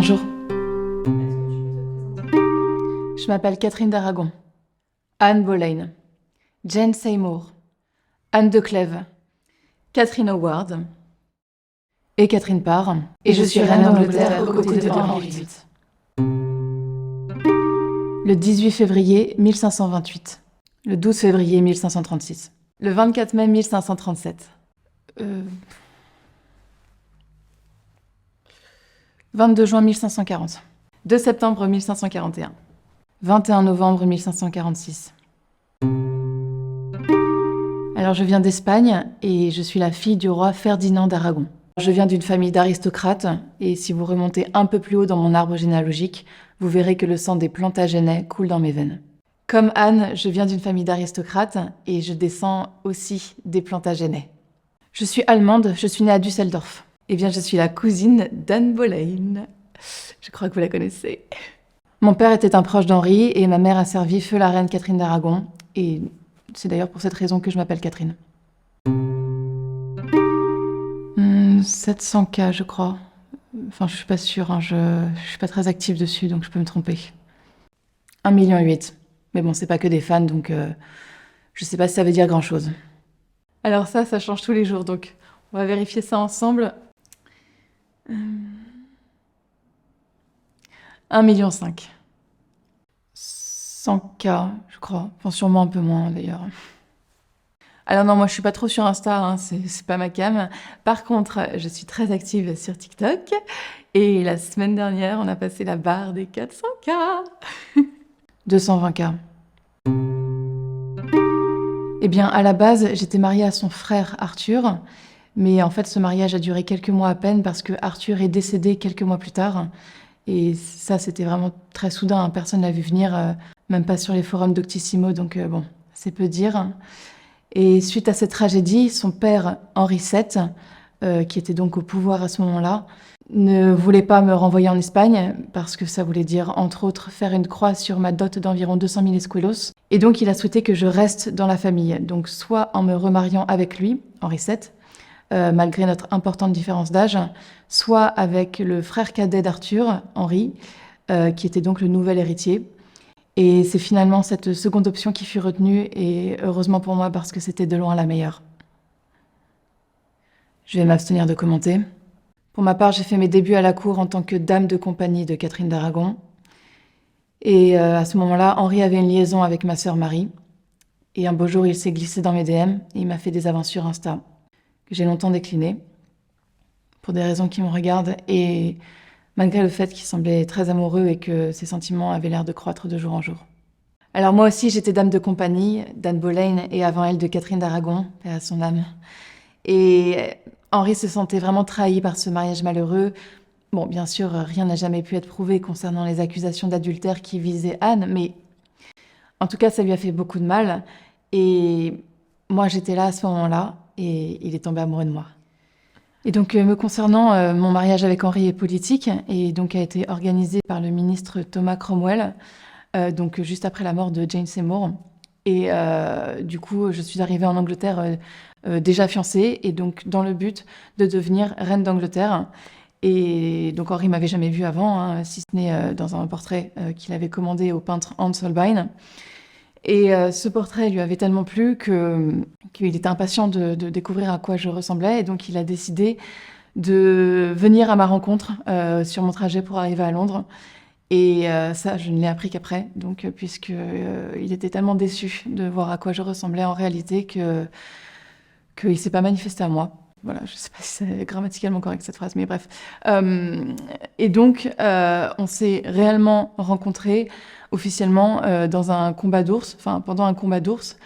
Bonjour. Je m'appelle Catherine d'Aragon, Anne Boleyn, Jane Seymour, Anne de Clèves, Catherine Howard et Catherine Parr. Et je suis reine d'Angleterre aux côtés de Henri VIII. Le 18 février 1528, le 12 février 1536, le 24 mai 1537, 22 juin 1540, 2 septembre 1541, 21 novembre 1546. Alors je viens d'Espagne et je suis la fille du roi Ferdinand d'Aragon. Je viens d'une famille d'aristocrates et si vous remontez un peu plus haut dans mon arbre généalogique, vous verrez que le sang des Plantagenets coule dans mes veines. Comme Anne, je viens d'une famille d'aristocrates et je descends aussi des Plantagenets. Je suis allemande, je suis née à Düsseldorf. Eh bien, je suis la cousine d'Anne Boleyn. Je crois que vous la connaissez. Mon père était un proche d'Henri et ma mère a servi feu la reine Catherine d'Aragon. Et c'est d'ailleurs pour cette raison que je m'appelle Catherine. 700K, je crois. Enfin, je suis pas sûre, hein. Je suis pas très active dessus, donc je peux me tromper. 1,8 million. Mais bon, c'est pas que des fans, donc je sais pas si ça veut dire grand-chose. Alors ça change tous les jours, donc on va vérifier ça ensemble. 1,5 million. 100K, je crois. Enfin, sûrement un peu moins, d'ailleurs. Alors non, moi je suis pas trop sur Insta, hein, c'est pas ma cam. Par contre, je suis très active sur TikTok. Et la semaine dernière, on a passé la barre des 400K. 220K. Eh bien, à la base, j'étais mariée à son frère Arthur. Mais en fait, ce mariage a duré quelques mois à peine parce que Arthur est décédé quelques mois plus tard. Et ça, c'était vraiment très soudain, hein. Personne ne l'a vu venir, même pas sur les forums Doctissimo, donc bon, c'est peu dire. Et suite à cette tragédie, son père, Henri VII, qui était donc au pouvoir à ce moment-là, ne voulait pas me renvoyer en Espagne, parce que ça voulait dire, entre autres, faire une croix sur ma dot d'environ 200 000 escuelos. Et donc, il a souhaité que je reste dans la famille, donc soit en me remariant avec lui, Henri VII, malgré notre importante différence d'âge, soit avec le frère cadet d'Arthur, Henri, qui était donc le nouvel héritier. Et c'est finalement cette seconde option qui fut retenue, et heureusement pour moi parce que c'était de loin la meilleure. Je vais m'abstenir de commenter. Pour ma part, j'ai fait mes débuts à la cour en tant que dame de compagnie de Catherine d'Aragon. Et à ce moment-là, Henri avait une liaison avec ma sœur Marie. Et un beau jour, il s'est glissé dans mes DM et il m'a fait des avances sur Insta, que j'ai longtemps déclinées, pour des raisons qui me regardent, et malgré le fait qu'il semblait très amoureux et que ses sentiments avaient l'air de croître de jour en jour. Alors moi aussi, j'étais dame de compagnie d'Anne Boleyn et avant elle de Catherine d'Aragon, paix à son âme. Et Henri se sentait vraiment trahi par ce mariage malheureux. Bon, bien sûr, rien n'a jamais pu être prouvé concernant les accusations d'adultère qui visaient Anne, mais en tout cas, ça lui a fait beaucoup de mal. Et moi, j'étais là à ce moment-là et il est tombé amoureux de moi. Et donc, me concernant, mon mariage avec Henri est politique et donc a été organisé par le ministre Thomas Cromwell, donc juste après la mort de Jane Seymour. Et du coup, je suis arrivée en Angleterre déjà fiancée et donc dans le but de devenir reine d'Angleterre. Et donc Henri m'avait jamais vue avant, hein, si ce n'est dans un portrait qu'il avait commandé au peintre Hans Holbein. Et ce portrait lui avait tellement plu qu'il était impatient de découvrir à quoi je ressemblais. Et donc, il a décidé de venir à ma rencontre sur mon trajet pour arriver à Londres. Et ça, je ne l'ai appris qu'après. Donc, puisqu'il était tellement déçu de voir à quoi je ressemblais en réalité qu'il ne s'est pas manifesté à moi. Voilà, je ne sais pas si c'est grammaticalement correct cette phrase, mais bref. Et donc, on s'est réellement rencontrés officiellement dans un combat d'ours, enfin pendant un combat d'ours.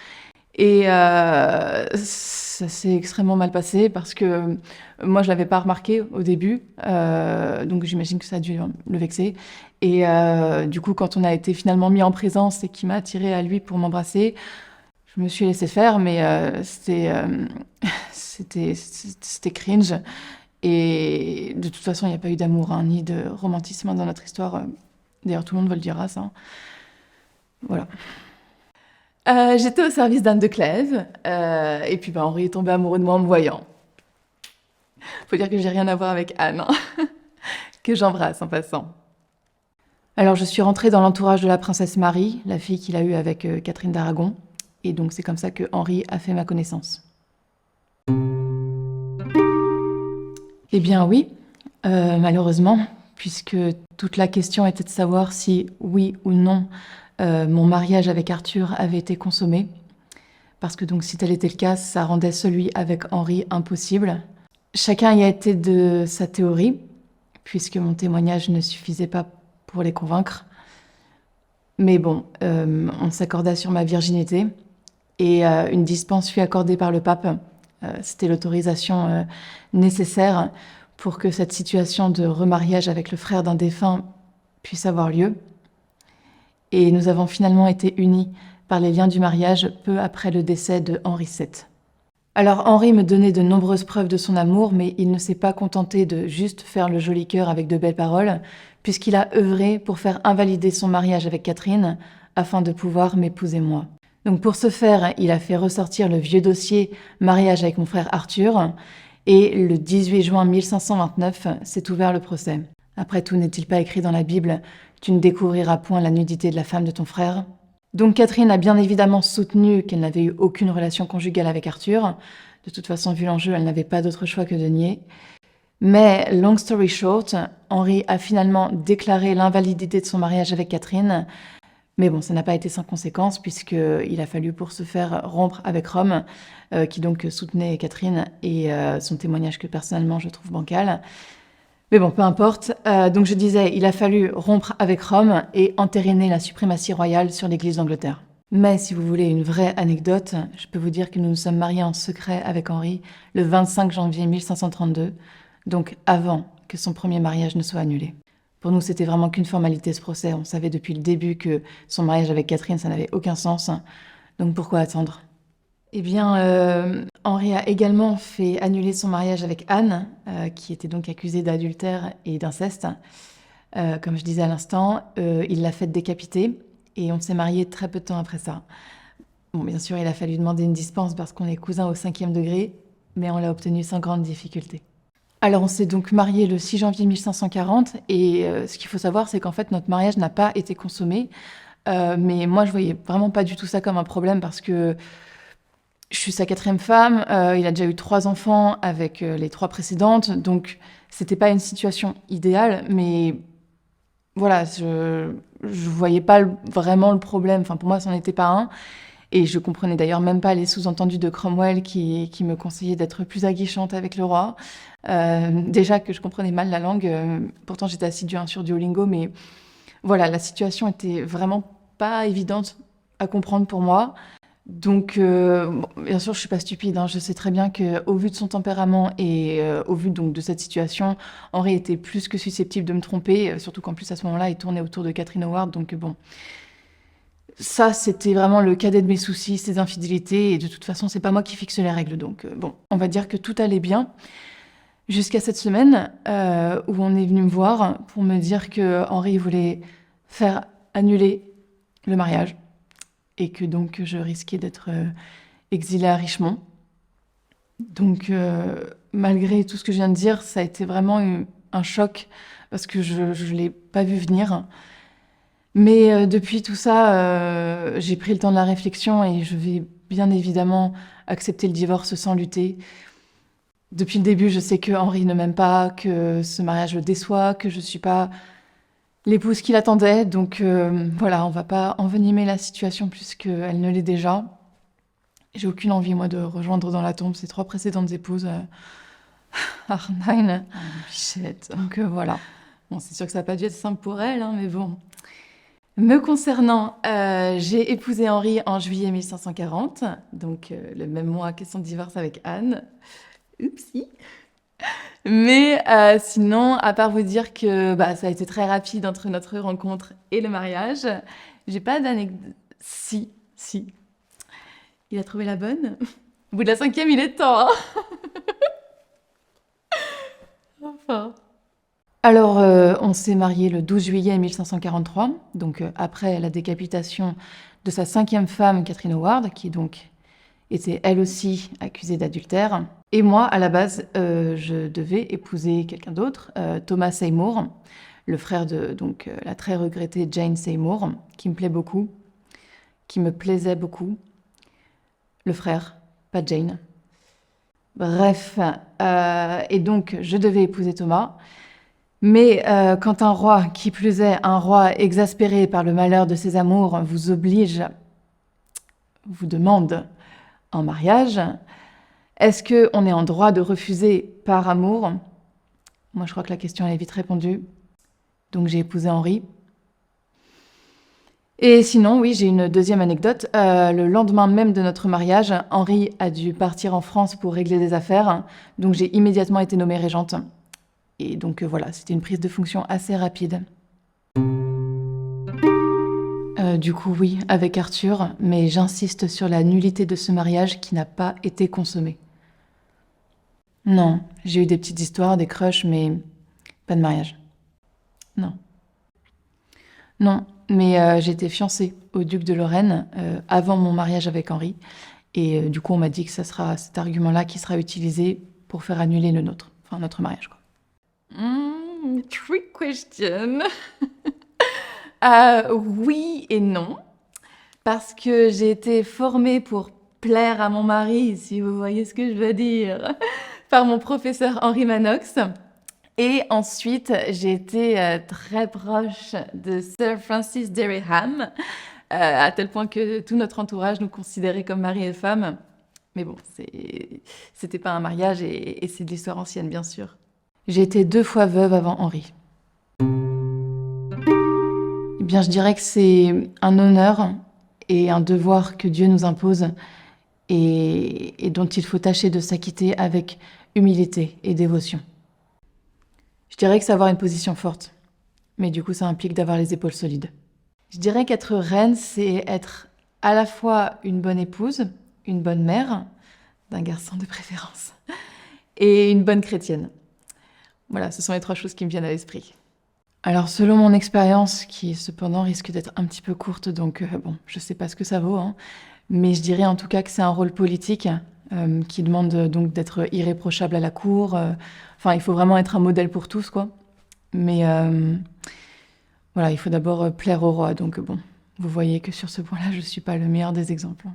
Et ça s'est extrêmement mal passé parce que moi, je ne l'avais pas remarqué au début. Donc, j'imagine que ça a dû le vexer. Et du coup, quand on a été finalement mis en présence et qu'il m'a attiré à lui pour m'embrasser, je me suis laissée faire, mais c'était cringe. Et de toute façon, il n'y a pas eu d'amour, hein, ni de romantisme dans notre histoire. D'ailleurs, tout le monde va le dire, ça. Voilà. J'étais au service d'Anne de Clèves, et puis Henri est tombé amoureux de moi en me voyant. Faut dire que j'ai rien à voir avec Anne, hein. que j'embrasse en passant. Alors, je suis rentrée dans l'entourage de la princesse Marie, la fille qu'il a eue avec Catherine d'Aragon. Et donc, c'est comme ça que Henri a fait ma connaissance. Eh bien oui, malheureusement, puisque toute la question était de savoir si, oui ou non, mon mariage avec Arthur avait été consommé. Parce que donc, si tel était le cas, ça rendait celui avec Henri impossible. Chacun y a été de sa théorie, puisque mon témoignage ne suffisait pas pour les convaincre. Mais bon, on s'accorda sur ma virginité, et une dispense fut accordée par le pape. C'était l'autorisation nécessaire pour que cette situation de remariage avec le frère d'un défunt puisse avoir lieu. Et nous avons finalement été unis par les liens du mariage peu après le décès de Henri VII. Alors Henri me donnait de nombreuses preuves de son amour, mais il ne s'est pas contenté de juste faire le joli cœur avec de belles paroles, puisqu'il a œuvré pour faire invalider son mariage avec Catherine afin de pouvoir m'épouser moi. Donc pour ce faire, il a fait ressortir le vieux dossier mariage avec mon frère Arthur, et le 18 juin 1529 s'est ouvert le procès. Après tout, n'est-il pas écrit dans la Bible « Tu ne découvriras point la nudité de la femme de ton frère ?» Donc Catherine a bien évidemment soutenu qu'elle n'avait eu aucune relation conjugale avec Arthur. De toute façon, vu l'enjeu, elle n'avait pas d'autre choix que de nier. Mais, long story short, Henri a finalement déclaré l'invalidité de son mariage avec Catherine. Mais bon, ça n'a pas été sans conséquence, puisqu'il a fallu pour ce faire rompre avec Rome, qui donc soutenait Catherine, et son témoignage que personnellement je trouve bancal. Mais bon, peu importe. Donc je disais, il a fallu rompre avec Rome et entériner la suprématie royale sur l'Église d'Angleterre. Mais si vous voulez une vraie anecdote, je peux vous dire que nous nous sommes mariés en secret avec Henri le 25 janvier 1532, donc avant que son premier mariage ne soit annulé. Pour nous, c'était vraiment qu'une formalité ce procès. On savait depuis le début que son mariage avec Catherine, ça n'avait aucun sens. Donc pourquoi attendre ? Eh bien, Henri a également fait annuler son mariage avec Anne, qui était donc accusée d'adultère et d'inceste. Comme je disais à l'instant, il l'a faite décapiter et on s'est mariés très peu de temps après ça. Bon, bien sûr, il a fallu demander une dispense parce qu'on est cousins au 5e degré, mais on l'a obtenue sans grande difficulté. Alors, on s'est donc mariés le 6 janvier 1540 et ce qu'il faut savoir, c'est qu'en fait, notre mariage n'a pas été consommé. Mais moi, je voyais vraiment pas du tout ça comme un problème parce que je suis sa 4e femme, il a déjà eu 3 enfants avec les 3 précédentes, donc c'était pas une situation idéale, mais voilà, je voyais pas vraiment le problème, enfin pour moi ça n'en était pas un, et je comprenais d'ailleurs même pas les sous-entendus de Cromwell qui me conseillait d'être plus aguichante avec le roi. Déjà que je comprenais mal la langue, pourtant j'étais assidue sur Duolingo, mais voilà, la situation était vraiment pas évidente à comprendre pour moi. Donc, bon, bien sûr, je suis pas stupide, hein, je sais très bien qu'au vu de son tempérament et au vu donc de cette situation, Henri était plus que susceptible de me tromper, surtout qu'en plus à ce moment-là, il tournait autour de Catherine Howard, donc bon. Ça, c'était vraiment le cadet de mes soucis, ces infidélités, et de toute façon, c'est pas moi qui fixe les règles, donc bon, on va dire que tout allait bien. Jusqu'à cette semaine, où on est venu me voir pour me dire que Henri voulait faire annuler le mariage. Et que donc je risquais d'être exilée à Richmond. Donc malgré tout ce que je viens de dire, ça a été vraiment un choc parce que je ne l'ai pas vu venir. Mais depuis tout ça, j'ai pris le temps de la réflexion et je vais bien évidemment accepter le divorce sans lutter. Depuis le début, je sais que Henri ne m'aime pas, que ce mariage le déçoit, que je ne suis pas l'épouse qu'il attendait, donc voilà, on va pas envenimer la situation plus qu'elle ne l'est déjà. J'ai aucune envie, moi, de rejoindre dans la tombe ces 3 précédentes épouses. Arnine, bichette. Donc voilà. Bon, c'est sûr que ça n'a pas dû être simple pour elle, hein, mais bon. Me concernant, j'ai épousé Henri en juillet 1540, donc le même mois que son divorce avec Anne. Oupsie. Mais sinon, à part vous dire que ça a été très rapide entre notre rencontre et le mariage, j'ai pas d'anecdote. Si. Il a trouvé la bonne. Au bout de la 5e, il est temps, hein. Enfin. Alors, on s'est mariés le 12 juillet 1543, donc après la décapitation de sa 5e femme, Catherine Howard, qui est donc était elle aussi accusée d'adultère. Et moi, à la base, je devais épouser quelqu'un d'autre, Thomas Seymour, le frère de la très regrettée Jane Seymour, qui me plaît beaucoup, qui me plaisait beaucoup. Le frère, pas Jane. Bref, et donc je devais épouser Thomas. Mais quand un roi, qui plus est un roi exaspéré par le malheur de ses amours, vous oblige, vous demande en mariage, est-ce qu'on est en droit de refuser par amour? Moi, je crois que la question elle est vite répondue. Donc j'ai épousé Henri. Et sinon, oui, j'ai une deuxième anecdote. Le lendemain même de notre mariage, Henri a dû partir en France pour régler des affaires. Donc j'ai immédiatement été nommée régente. Et donc voilà, c'était une prise de fonction assez rapide. Du coup, oui, avec Arthur, mais j'insiste sur la nullité de ce mariage qui n'a pas été consommé. Non, j'ai eu des petites histoires, des crushs, mais pas de mariage. Non. Non, mais j'étais fiancée au duc de Lorraine avant mon mariage avec Henri. Et du coup, on m'a dit que ça sera cet argument-là qui sera utilisé pour faire annuler le nôtre. Enfin, notre mariage, quoi. Trick question. Oui et non. Parce que j'ai été formée pour plaire à mon mari, si vous voyez ce que je veux dire, par mon professeur Henri Manox. Et ensuite, j'ai été très proche de Sir Francis Dereham, à tel point que tout notre entourage nous considérait comme mari et femme. Mais bon, c'était pas un mariage et c'est de l'histoire ancienne, bien sûr. J'ai été 2 fois veuve avant Henri. Eh bien, je dirais que c'est un honneur et un devoir que Dieu nous impose et dont il faut tâcher de s'acquitter avec humilité et dévotion. Je dirais que c'est avoir une position forte, mais du coup, ça implique d'avoir les épaules solides. Je dirais qu'être reine, c'est être à la fois une bonne épouse, une bonne mère, d'un garçon de préférence, et une bonne chrétienne. Voilà, ce sont les 3 choses qui me viennent à l'esprit. Alors, selon mon expérience, qui cependant risque d'être un petit peu courte, donc bon, je sais pas ce que ça vaut, hein, mais je dirais en tout cas que c'est un rôle politique qui demande donc d'être irréprochable à la cour. Enfin, il faut vraiment être un modèle pour tous, quoi. Mais voilà, il faut d'abord plaire au roi, donc bon, vous voyez que sur ce point-là, je suis pas le meilleur des exemples.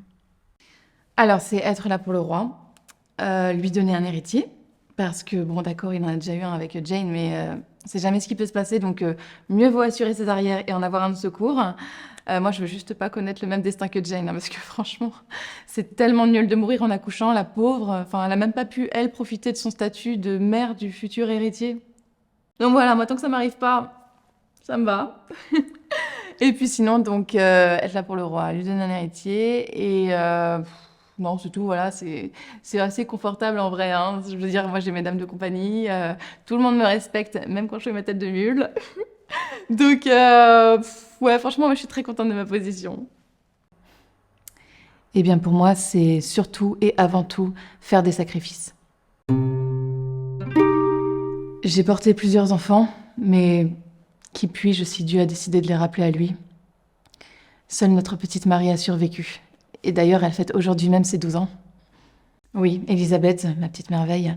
Alors, c'est être là pour le roi, lui donner un héritier, parce que, bon, d'accord, il en a déjà eu un avec Jane, mais c'est jamais ce qui peut se passer, donc mieux vaut assurer ses arrières et en avoir un de secours. Moi, je veux juste pas connaître le même destin que Jane, hein, parce que franchement, c'est tellement nul de mourir en accouchant, la pauvre. Enfin, elle a même pas pu, elle, profiter de son statut de mère du futur héritier. Donc voilà, moi, tant que ça m'arrive pas, ça me va. Et puis sinon, donc, être là pour le roi, lui donner un héritier, et non, c'est tout, voilà, c'est assez confortable en vrai, hein. Je veux dire, moi, j'ai mes dames de compagnie, tout le monde me respecte, même quand je fais ma tête de mule. Donc, ouais, franchement, moi, je suis très contente de ma position. Eh bien, pour moi, c'est surtout et avant tout faire des sacrifices. J'ai porté plusieurs enfants, mais qui puis-je si Dieu a décidé de les rappeler à lui? Seule notre petite Marie a survécu. Et d'ailleurs, elle fête aujourd'hui même ses 12 ans. Oui, Élisabeth, ma petite merveille,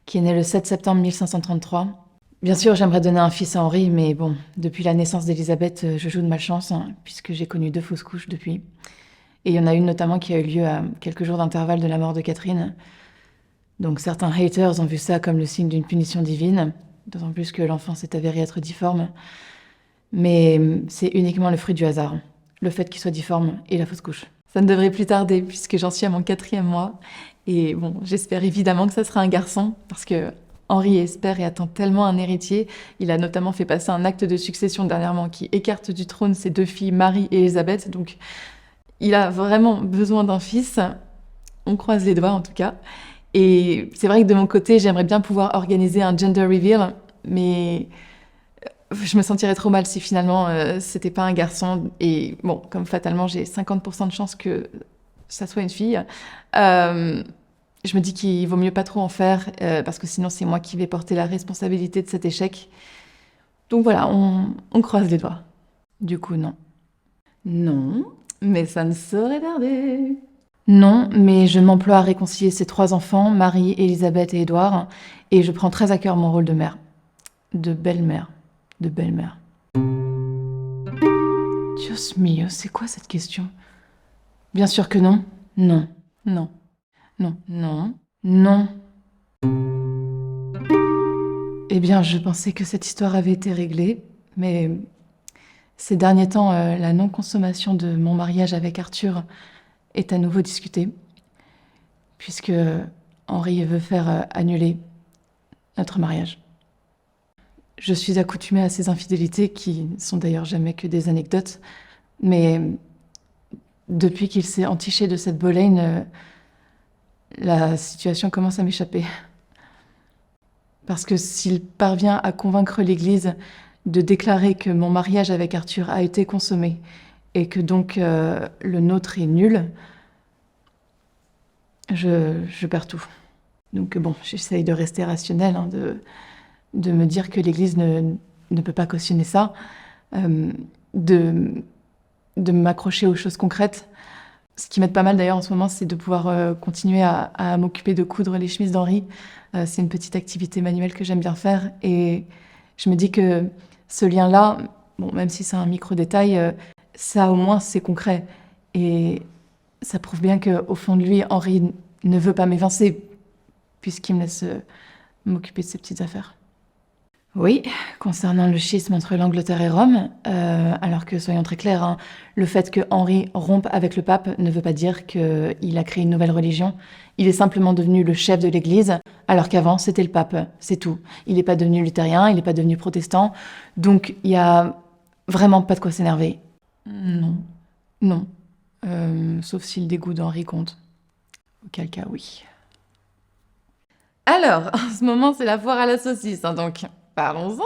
qui est née le 7 septembre 1533. Bien sûr, j'aimerais donner un fils à Henri, mais bon, depuis la naissance d'Élisabeth, je joue de malchance, hein, puisque j'ai connu 2 fausses couches depuis. Et il y en a une notamment qui a eu lieu à quelques jours d'intervalle de la mort de Catherine. Donc certains haters ont vu ça comme le signe d'une punition divine, d'autant plus que l'enfant s'est avéré être difforme. Mais c'est uniquement le fruit du hasard, le fait qu'il soit difforme et la fausse couche. Ça ne devrait plus tarder, puisque j'en suis à mon 4e mois. Et bon, j'espère évidemment que ça sera un garçon, parce que Henri espère et attend tellement un héritier. Il a notamment fait passer un acte de succession dernièrement qui écarte du trône ses 2 filles, Marie et Elisabeth. Donc il a vraiment besoin d'un fils. On croise les doigts en tout cas. Et c'est vrai que de mon côté, j'aimerais bien pouvoir organiser un gender reveal, mais je me sentirais trop mal si finalement c'était pas un garçon. Et bon, comme fatalement j'ai 50% de chances que ça soit une fille, je me dis qu'il vaut mieux pas trop en faire, parce que sinon c'est moi qui vais porter la responsabilité de cet échec. Donc voilà, on croise les doigts. Du coup, non. Non, mais ça ne saurait tarder. Non, mais je m'emploie à réconcilier ces 3 enfants, Marie, Élisabeth et Édouard, et je prends très à cœur mon rôle de mère. De belle-mère. De belle-mère. Dios mio, c'est quoi cette question? Bien sûr que non. Non. Non. Non. Non. Non. Eh bien, je pensais que cette histoire avait été réglée, mais ces derniers temps, la non-consommation de mon mariage avec Arthur est à nouveau discutée, puisque Henri veut faire annuler notre mariage. Je suis accoutumée à ces infidélités qui sont d'ailleurs jamais que des anecdotes, mais depuis qu'il s'est entiché de cette Boleyn, la situation commence à m'échapper. Parce que s'il parvient à convaincre l'Église de déclarer que mon mariage avec Arthur a été consommé et que donc le nôtre est nul, je perds tout. Donc bon, j'essaye de rester rationnelle, hein, de me dire que l'Église ne peut pas cautionner ça, de m'accrocher aux choses concrètes. Ce qui m'aide pas mal d'ailleurs en ce moment, c'est de pouvoir continuer à m'occuper de coudre les chemises d'Henri. C'est une petite activité manuelle que j'aime bien faire. Et je me dis que ce lien-là, bon, même si c'est un micro-détail, ça au moins c'est concret. Et ça prouve bien qu'au fond de lui, Henri ne veut pas m'évincer, puisqu'il me laisse m'occuper de ses petites affaires. Oui, concernant le schisme entre l'Angleterre et Rome, alors que soyons très clairs, hein, le fait que Henri rompe avec le pape ne veut pas dire qu'il a créé une nouvelle religion. Il est simplement devenu le chef de l'Église, alors qu'avant c'était le pape, c'est tout. Il n'est pas devenu luthérien, il n'est pas devenu protestant, donc il y a vraiment pas de quoi s'énerver. Non, non, sauf si le dégoût d'Henri compte. Auquel cas, oui. Alors, en ce moment, c'est la foire à la saucisse, hein, donc parlons-en.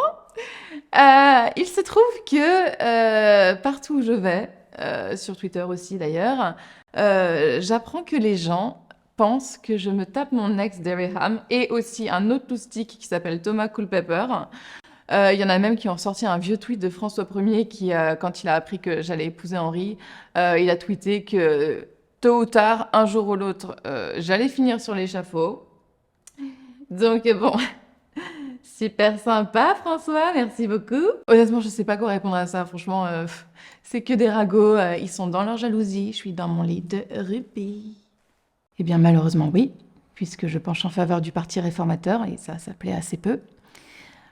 Il se trouve que partout où je vais, sur Twitter aussi d'ailleurs, j'apprends que les gens pensent que je me tape mon ex Dereham et aussi un autre loustic qui s'appelle Thomas Culpepper. Il y en a même qui ont sorti un vieux tweet de François Ier qui, quand il a appris que j'allais épouser Henri, il a tweeté que tôt ou tard, un jour ou l'autre, j'allais finir sur l'échafaud. Donc bon, super sympa François, merci beaucoup. Honnêtement, je sais pas quoi répondre à ça, franchement, c'est que des ragots, ils sont dans leur jalousie, je suis dans mon lit de rubis. Eh bien malheureusement oui, puisque je penche en faveur du parti réformateur, et ça plaît assez peu.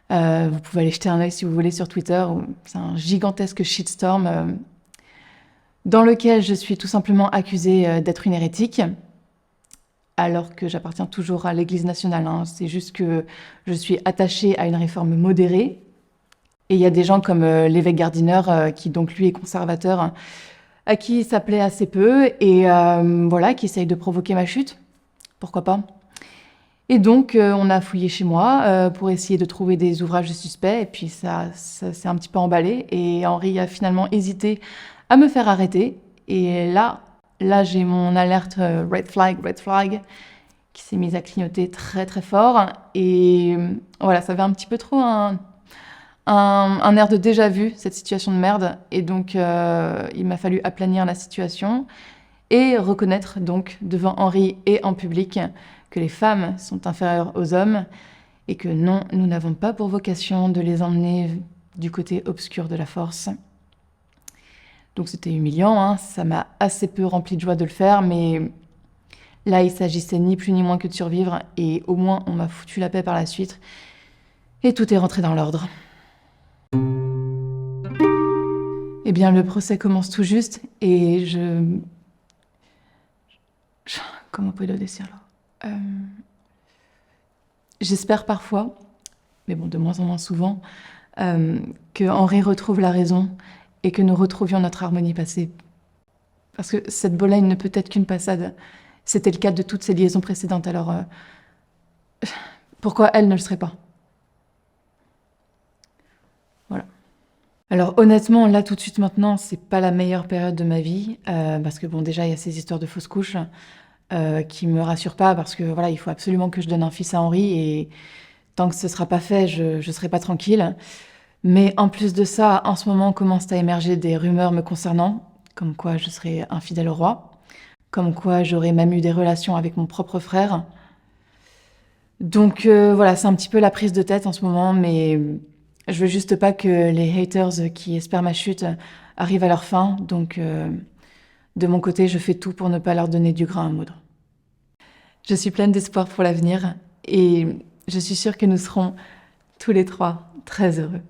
Vous pouvez aller jeter un œil si vous voulez sur Twitter, c'est un gigantesque shitstorm dans lequel je suis tout simplement accusée d'être une hérétique, alors que j'appartiens toujours à l'Église nationale, hein. C'est juste que je suis attachée à une réforme modérée. Et il y a des gens comme l'évêque Gardiner, qui donc lui est conservateur, à qui ça plaît assez peu, et voilà, qui essaye de provoquer ma chute. Pourquoi pas? Et donc, on a fouillé chez moi pour essayer de trouver des ouvrages suspects, et puis ça s'est un petit peu emballé, et Henri a finalement hésité à me faire arrêter. Et là, j'ai mon alerte red flag, qui s'est mise à clignoter très très fort. Et voilà, ça avait un petit peu trop un air de déjà vu, cette situation de merde. Et donc, il m'a fallu aplanir la situation et reconnaître donc devant Henri et en public que les femmes sont inférieures aux hommes et que non, nous n'avons pas pour vocation de les emmener du côté obscur de la force. Donc c'était humiliant, hein, ça m'a assez peu rempli de joie de le faire, mais là il s'agissait ni plus ni moins que de survivre, et au moins on m'a foutu la paix par la suite, et tout est rentré dans l'ordre. Eh bien le procès commence tout juste, et comment on peut le dire là j'espère parfois, mais bon de moins en moins souvent, que Henri retrouve la raison, et que nous retrouvions notre harmonie passée. Parce que cette Boleyn ne peut être qu'une passade. C'était le cas de toutes ses liaisons précédentes, alors pourquoi elle ne le serait pas? Voilà. Alors honnêtement, là tout de suite maintenant, c'est pas la meilleure période de ma vie, parce que bon déjà il y a ces histoires de fausses couches qui me rassurent pas, parce que voilà, il faut absolument que je donne un fils à Henri, et tant que ce sera pas fait, je serai pas tranquille. Mais en plus de ça, en ce moment commencent à émerger des rumeurs me concernant, comme quoi je serais infidèle au roi. comme quoi j'aurais même eu des relations avec mon propre frère. Donc voilà, c'est un petit peu la prise de tête en ce moment, mais je veux juste pas que les haters qui espèrent ma chute arrivent à leur fin. Donc de mon côté, je fais tout pour ne pas leur donner du grain à moudre. Je suis pleine d'espoir pour l'avenir et je suis sûre que nous serons tous les trois très heureux.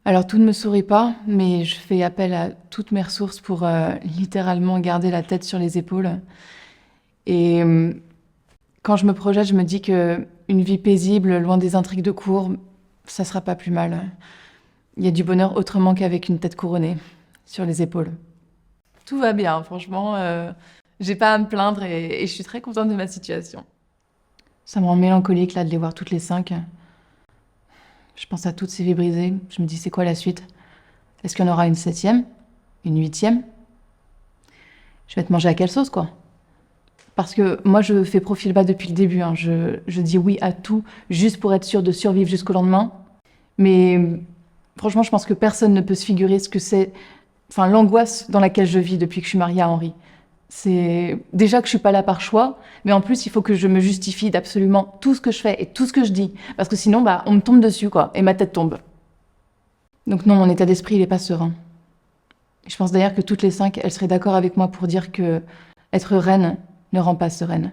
Alors tout ne me sourit pas, mais je fais appel à toutes mes ressources pour littéralement garder la tête sur les épaules. Et quand je me projette, je me dis que une vie paisible, loin des intrigues de cour, ça sera pas plus mal. Il y a du bonheur autrement qu'avec une tête couronnée sur les épaules. Tout va bien, franchement. J'ai pas à me plaindre et je suis très contente de ma situation. Ça me rend mélancolique là de les voir toutes les 5. Je pense à toutes ces vies brisées. Je me dis, c'est quoi la suite? Est-ce qu'il y en aura une 7e? Une 8e? Je vais te manger à quelle sauce, quoi? Parce que moi, je fais profil bas depuis le début. Hein. Je dis oui à tout, juste pour être sûre de survivre jusqu'au lendemain. Mais franchement, je pense que personne ne peut se figurer ce que c'est, enfin, l'angoisse dans laquelle je vis depuis que je suis mariée à Henri. C'est déjà que je suis pas là par choix, mais en plus, il faut que je me justifie d'absolument tout ce que je fais et tout ce que je dis. Parce que sinon, on me tombe dessus, quoi, et ma tête tombe. Donc non, mon état d'esprit, il est pas serein. Je pense d'ailleurs que toutes les 5, elles seraient d'accord avec moi pour dire que être reine ne rend pas sereine.